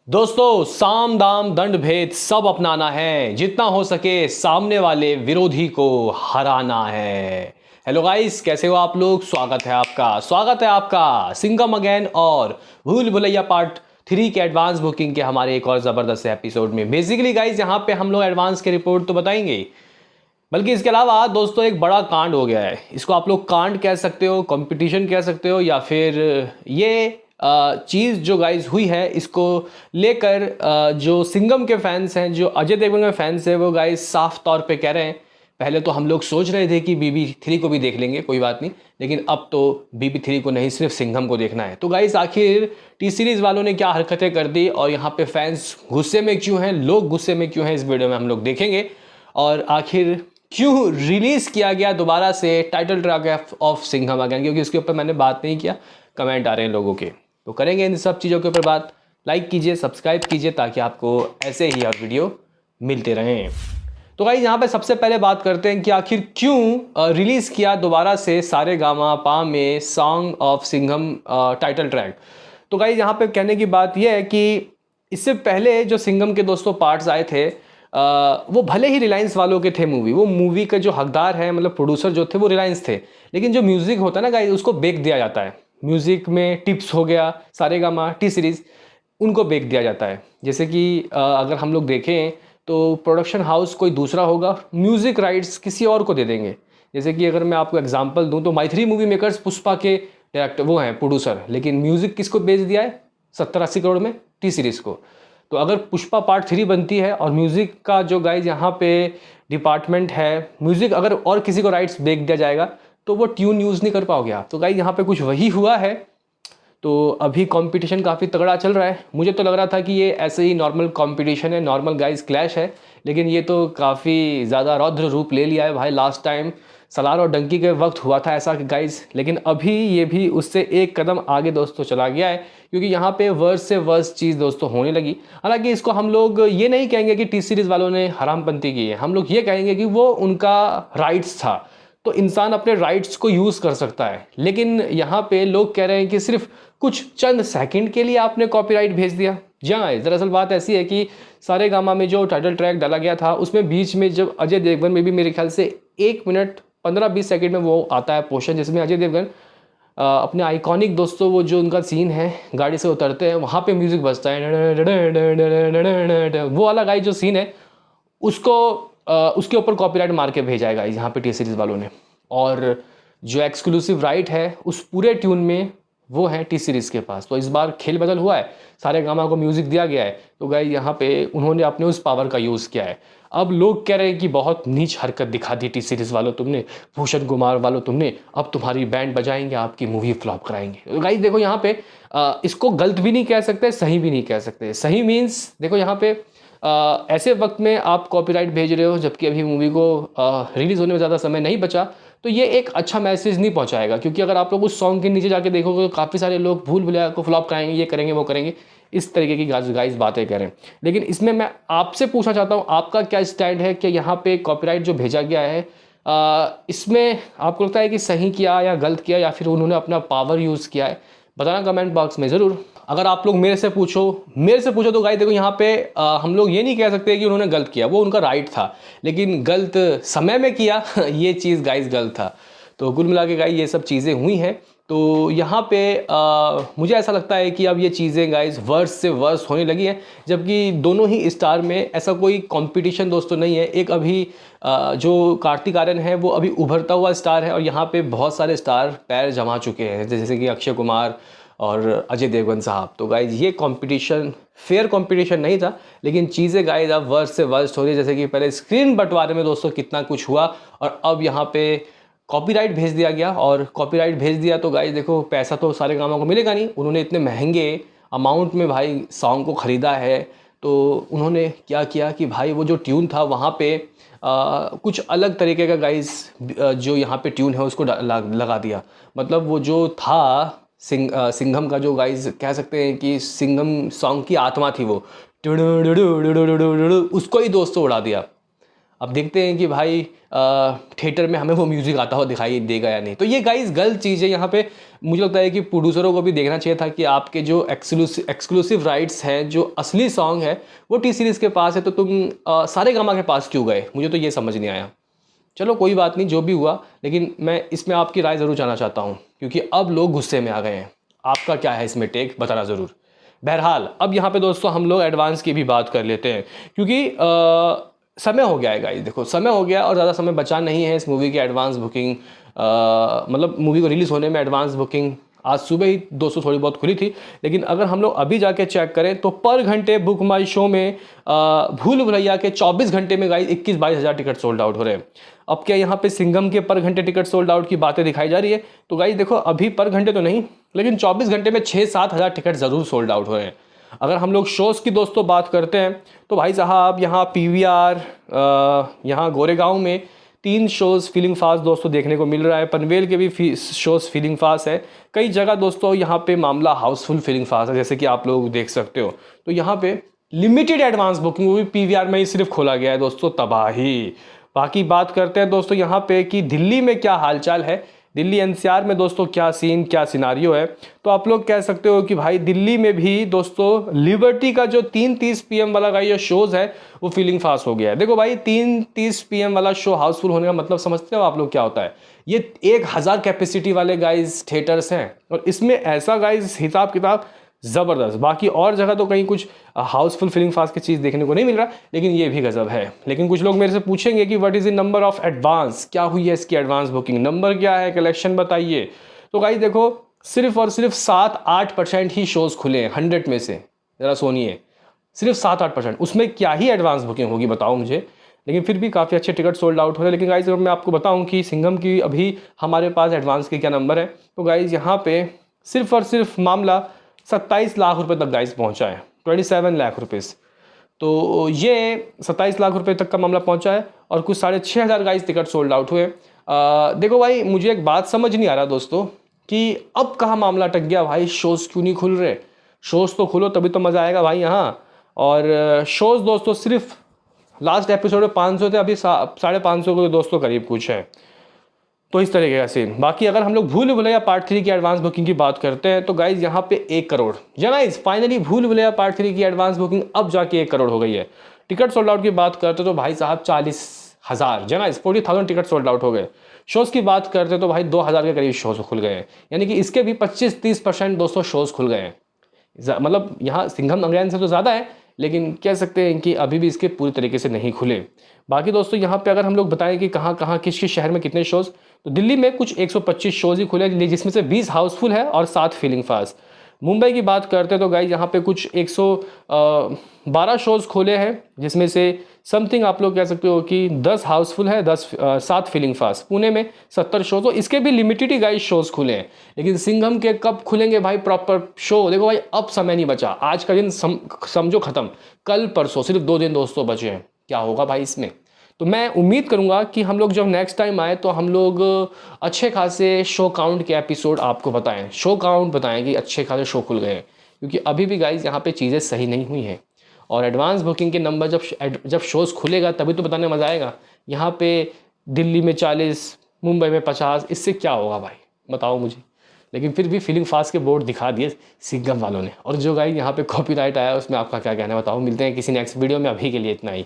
दोस्तों, साम दाम दंड भेद सब अपनाना है, जितना हो सके सामने वाले विरोधी को हराना है। हेलो गाइस, कैसे हो आप लोग? स्वागत है आपका सिंघम अगेन और भूल भुलैया पार्ट 3 के एडवांस बुकिंग के हमारे एक और ज़बरदस्त एपिसोड में। बेसिकली गाइस, यहाँ पे हम लोग एडवांस के रिपोर्ट तो बताएंगे ही, बल्कि इसके अलावा दोस्तों एक बड़ा कांड हो गया है। इसको आप लोग कांड कह सकते हो, कंपटीशन कह सकते हो, या फिर ये चीज़ जो गाइज हुई है इसको लेकर जो सिंघम के फैंस हैं, जो अजय देवगन के फैंस हैं, वो गाइज साफ तौर पे कह रहे हैं। पहले तो हम लोग सोच रहे थे कि BB3 को भी देख लेंगे, कोई बात नहीं, लेकिन अब तो BB3 को नहीं, सिर्फ सिंघम को देखना है। तो गाइज आखिर टी सीरीज़ वालों ने क्या हरकतें कर दी और यहाँ पे फैंस गुस्से में क्यों हैं, लोग गुस्से में क्यों हैं, इस वीडियो में हम लोग देखेंगे। और आखिर क्यों रिलीज किया गया दोबारा से title track of Singham again, क्योंकि उसके ऊपर मैंने बात नहीं किया, कमेंट आ रहे हैं लोगों के। तो करेंगे इन सब चीज़ों के ऊपर बात। लाइक कीजिए, सब्सक्राइब कीजिए, ताकि आपको ऐसे ही और वीडियो मिलते रहें। तो भाई यहाँ पे सबसे पहले बात करते हैं कि आखिर क्यों रिलीज़ किया दोबारा से सारे गामा पा में song of Singham title track. तो गाइज यहाँ पे कहने की बात यह है कि इससे पहले जो सिंघम के दोस्तों पार्ट्स आए थे, वो भले ही रिलायंस वालों के थे मूवी, वो मूवी के जो हकदार हैं, मतलब प्रोड्यूसर जो थे वो रिलायंस थे, लेकिन जो म्यूज़िक होता है ना गाइस, उसको बेच दिया जाता है। म्यूज़िक में टिप्स हो गया, सारेगामा, टी सीरीज़, उनको बेच दिया जाता है। जैसे कि अगर हम लोग देखें तो प्रोडक्शन हाउस कोई दूसरा होगा, म्यूज़िक राइट्स किसी और को दे देंगे। जैसे कि अगर मैं आपको एग्जांपल दूं तो my three movie makers Pushpa के डायरेक्टर वो हैं, प्रोड्यूसर, लेकिन म्यूज़िक किसको बेच दिया है? 70-80 करोड़ में टी सीरीज़ को। तो अगर पुष्पा पार्ट 3 बनती है और म्यूज़िक का जो गाइज यहाँ पे डिपार्टमेंट है, म्यूज़िक अगर और किसी को राइट्स बेच दिया जाएगा तो वो ट्यून यूज़ नहीं कर पाओगे आप। तो गाइज यहाँ पे कुछ वही हुआ है। तो अभी कंपटीशन काफ़ी तगड़ा चल रहा है। मुझे तो लग रहा था कि ये ऐसे ही नॉर्मल कंपटीशन है, नॉर्मल गाइज क्लैश है, लेकिन ये तो काफ़ी ज़्यादा रौद्र रूप ले लिया है भाई। लास्ट टाइम सलार और डंकी के वक्त हुआ था ऐसा गाइज, लेकिन अभी ये भी उससे एक कदम आगे दोस्तों चला गया है, क्योंकि यहाँ पे वर्स से वर्स चीज़ दोस्तों होने लगी। हालांकि इसको हम लोग ये नहीं कहेंगे कि टी सीरीज़ वालों ने हरामपंती की है, हम लोग ये कहेंगे कि वो उनका राइट्स था, तो इंसान अपने राइट्स को यूज़ कर सकता है। लेकिन यहाँ पे लोग कह रहे हैं कि सिर्फ कुछ चंद सेकंड के लिए आपने कॉपीराइट भेज दिया। जी हाँ, दरअसल बात ऐसी है कि सारे गामा में जो टाइटल ट्रैक डाला गया था, उसमें बीच में जब अजय देवगन में भी मेरे ख्याल से 1 मिनट 15-20 सेकंड में वो आता है पोर्शन, जिसमें अजय देवगन अपने आइकॉनिक दोस्तों, वो जो उनका सीन है गाड़ी से उतरते हैं, वहाँ पे म्यूज़िक बजता है, वो वाला गाइस जो सीन है, उसको उसके ऊपर कॉपीराइट मार के भेजा है गाइस यहाँ पे टी सीरीज़ वालों ने। और जो एक्सक्लूसिव राइट है उस पूरे ट्यून में वो है टी सीरीज़ के पास। तो इस बार खेल बदल हुआ है, सारे गामा को म्यूज़िक दिया गया है, तो गाइस यहाँ पे उन्होंने अपने उस पावर का यूज़ किया है। अब लोग कह रहे हैं कि बहुत नीच हरकत दिखा दी टी सीरीज़ वालों तुमने, भूषण कुमार वालों तुमने, अब तुम्हारी बैंड बजाएंगे, आपकी मूवी फ्लॉप कराएंगे। तो गाइस देखो यहाँ पे इसको गलत भी नहीं कह सकते, सही भी नहीं कह सकते। सही मीन्स देखो यहाँ पे ऐसे वक्त में आप कॉपीराइट भेज रहे हो जबकि अभी मूवी को रिलीज़ होने में ज़्यादा समय नहीं बचा, तो ये एक अच्छा मैसेज नहीं पहुंचाएगा। क्योंकि अगर आप लोग उस सॉन्ग के नीचे जाके देखोगे तो काफ़ी सारे लोग भूल भुलैया को फ्लॉप कराएंगे, ये करेंगे वो करेंगे, इस तरीके की गाइस बातें करें। लेकिन इसमें मैं आपसे पूछना चाहता हूँ, आपका क्या स्टैंड है कि यहाँ पे कॉपीराइट जो भेजा गया है, इसमें आपको लगता है कि सही किया या गलत किया, या फिर उन्होंने अपना पावर यूज़ किया है? बताना कमेंट बॉक्स में ज़रूर। अगर आप लोग मेरे से पूछो तो गाइस देखो यहाँ पे हम लोग ये नहीं कह सकते कि उन्होंने गलत किया, वो उनका राइट था, लेकिन गलत समय में किया ये चीज़ गाइस गलत था। तो कुल मिला के गाइस ये सब चीज़ें हुई हैं। तो यहाँ पे मुझे ऐसा लगता है कि अब ये चीज़ें गाइस वर्स से वर्स होने लगी हैं, जबकि दोनों ही स्टार में ऐसा कोई कंपटीशन दोस्तों नहीं है। एक अभी जो कार्तिक आर्यन है वो अभी उभरता हुआ स्टार है, और यहाँ पे बहुत सारे स्टार पैर जमा चुके हैं, जैसे कि अक्षय कुमार और अजय देवगन साहब। तो गाइज ये कंपटीशन फेयर कंपटीशन नहीं था, लेकिन चीज़ें गाइज अब वर्स्ट से वर्स्ट हो रही है। जैसे कि पहले स्क्रीन बंटवारे में दोस्तों कितना कुछ हुआ, और अब यहाँ पे कॉपीराइट भेज दिया गया। और कॉपीराइट भेज दिया तो गाइज देखो, पैसा तो सारे गामों को मिलेगा नहीं, उन्होंने इतने महंगे अमाउंट में भाई सॉन्ग को ख़रीदा है। तो उन्होंने क्या किया कि भाई वो जो ट्यून था वहाँ पे कुछ अलग तरीके का गाइज जो यहाँ पे ट्यून है उसको लगा दिया। मतलब वो जो था सिंघम का, जो गाइज कह सकते हैं कि सिंघम सॉन्ग की आत्मा थी, वो उसको ही दोस्तों उड़ा दिया। अब देखते हैं कि भाई थिएटर में हमें वो म्यूज़िक आता हुआ दिखाई देगा या नहीं। तो ये गाइस गलत चीज़ है। यहाँ पे मुझे लगता है कि प्रोड्यूसरों को भी देखना चाहिए था कि आपके जो एक्सक्लूसिव राइट्स हैं, जो असली सॉन्ग है वो टी सीरीज़ के पास है, तो तुम सारेगामा के पास क्यों गए? मुझे तो ये समझ नहीं आया। चलो कोई बात नहीं, जो भी हुआ, लेकिन मैं इसमें आपकी राय ज़रूर जानना चाहता हूँ, क्योंकि अब लोग गुस्से में आ गए हैं। आपका क्या है इसमें टेक, बताना ज़रूर। बहरहाल अब यहाँ पे दोस्तों हम लोग एडवांस की भी बात कर लेते हैं, क्योंकि समय हो गया है गाइस। देखो समय हो गया और ज़्यादा समय बचा नहीं है इस मूवी की एडवांस बुकिंग, मतलब मूवी को रिलीज़ होने में एडवांस बुकिंग आज सुबह ही दोस्तों थोड़ी बहुत खुली थी। लेकिन अगर हम लोग अभी जाके चेक करें तो पर घंटे बुक माई शो में भूल भुलैया के 24 घंटे में गाइस 21-22 हज़ार टिकट सोल्ड आउट हो रहे हैं। अब क्या यहाँ पे सिंघम के पर घंटे टिकट सोल्ड आउट की बातें दिखाई जा रही है? तो गाइस देखो अभी पर घंटे तो नहीं, लेकिन 24 घंटे में 6-7 हज़ार टिकट ज़रूर सोल्ड आउट हो रहे हैं। अगर हम लोग शोज़ की दोस्तों बात करते हैं तो भाई साहब यहाँ PVR, यहाँ गोरेगांव में 3 शोज़ फीलिंग फास्ट दोस्तों देखने को मिल रहा है। पनवेल के भी शोज़ फीलिंग फास्ट है। कई जगह दोस्तों यहाँ पे मामला हाउसफुल फीलिंग फास्ट है, जैसे कि आप लोग देख सकते हो। तो यहाँ पे लिमिटेड एडवांस बुकिंग वो भी PVR में ही सिर्फ खोला गया है दोस्तों, तबाही। बाकी बात करते हैं दोस्तों यहाँ पे कि दिल्ली में क्या हालचाल है, दिल्ली NCR में दोस्तों क्या सीन क्या सिनारियो है। तो आप लोग कह सकते हो कि भाई दिल्ली में भी दोस्तों लिबर्टी का जो 3:30 PM वाला का ये शोज़ है वो फीलिंग फास्ट हो गया है। देखो भाई 3:30 PM वाला शो हाउसफुल होने का मतलब समझते हो आप लोग क्या होता है? ये 1000 कैपेसिटी वाले गाइज थिएटर्स हैं, और इसमें ऐसा गाइज हिसाब किताब ज़बरदस्त। बाकी और जगह तो कहीं कुछ हाउसफुल फीलिंग फास्ट की चीज़ देखने को नहीं मिल रहा, लेकिन ये भी गजब है। लेकिन कुछ लोग मेरे से पूछेंगे कि what is the number of advance, क्या हुई है इसकी एडवांस बुकिंग, नंबर क्या है, कलेक्शन बताइए। तो गाइस देखो सिर्फ और सिर्फ 7-8% ही शोज़ खुले हैं 100 में से। ज़रा सुनिए, सिर्फ 7-8%, उसमें क्या ही एडवांस बुकिंग होगी बताओ मुझे। लेकिन फिर भी काफ़ी अच्छे टिकट सोल्ड आउट हो रहे हैं। लेकिन गाइज अगर मैं आपको बताऊं कि सिंघम की अभी हमारे पास एडवांस के क्या नंबर है, तो गाइज यहाँ पे सिर्फ और सिर्फ मामला 27 लाख रुपए तक गाइज पहुँचा है, 27 लाख रुपीज़। तो ये 27 लाख रुपए तक का मामला पहुँचा है, और कुछ 6,500 गाइज टिकट सोल्ड आउट हुए। देखो भाई मुझे एक बात समझ नहीं आ रहा दोस्तों कि अब कहाँ मामला अटक गया भाई, शोज़ क्यों नहीं खुल रहे? शोज़ तो खुलो तभी तो मज़ा आएगा भाई यहाँ। और शोज़ दोस्तों सिर्फ लास्ट एपिसोड में 500 थे, अभी 550 के दोस्तों करीब कुछ है। तो इस तरीके का सीन। बाकी अगर हम लोग भूल भुलैया पार्ट 3 की एडवांस बुकिंग की बात करते हैं तो गाइज यहाँ पे 1 करोड़ गाइज फाइनली भूल भुलैया पार्ट 3 की एडवांस बुकिंग अब जाके 1 करोड़ हो गई है। टिकट सोल्ड आउट की बात करते तो भाई साहब 40,000 गाइज 40,000 टिकट सोल्ड आउट हो गए। शोज़ की बात करते तो भाई 2,000 के करीब शोज़ खुल गए हैं, यानी कि इसके भी 25-30% दोस्तों शोज़ खुल गए हैं। मतलब यहाँ सिंघम अंग्रेजन से तो ज़्यादा है, लेकिन कह सकते हैं कि अभी भी इसके पूरी तरीके से नहीं खुले। बाकी दोस्तों यहाँ पे अगर हम लोग बताएं कि कहाँ कहाँ किस किस शहर में कितने शोज़, तो दिल्ली में कुछ 125 शोज़ ही खुले, जिसमें से 20 हाउसफुल है और 7 फीलिंग फास्ट। मुंबई की बात करते हैं तो गाइज यहाँ पे कुछ 112 शोज़ खोले हैं, जिसमें से समथिंग आप लोग कह सकते हो कि 10 हाउसफुल है, 7 फीलिंग फास्ट। पुणे में 70 शोज़, तो इसके भी लिमिटेड ही गाइज शोज़ खुले हैं। लेकिन सिंघम के कब खुलेंगे भाई प्रॉपर शो? देखो भाई अब समय नहीं बचा, आज का दिन समझो ख़त्म, कल परसों सिर्फ 2 दिन दोस्तों बचे हैं। क्या होगा भाई इसमें? तो मैं उम्मीद करूंगा कि हम लोग जब नेक्स्ट टाइम आए तो हम लोग अच्छे खासे शो काउंट के एपिसोड आपको बताएं, शो काउंट बताएं कि अच्छे खासे शो खुल गए हैं। क्योंकि अभी भी गाइज यहाँ पे चीज़ें सही नहीं हुई हैं, और एडवांस बुकिंग के नंबर जब शोज़ खुलेगा तभी तो बताने मज़ा आएगा। यहाँ पे दिल्ली में 40, मुंबई में 50, इससे क्या होगा भाई बताओ मुझे। लेकिन फिर भी फीलिंग फास्ट के बोर्ड दिखा दिए सिंघम वालों ने। और जो गाइज यहाँ पे कॉपीराइट आया उसमें आपका क्या कहना है बताओ। मिलते हैं किसी नेक्स्ट वीडियो में, अभी के लिए इतना ही।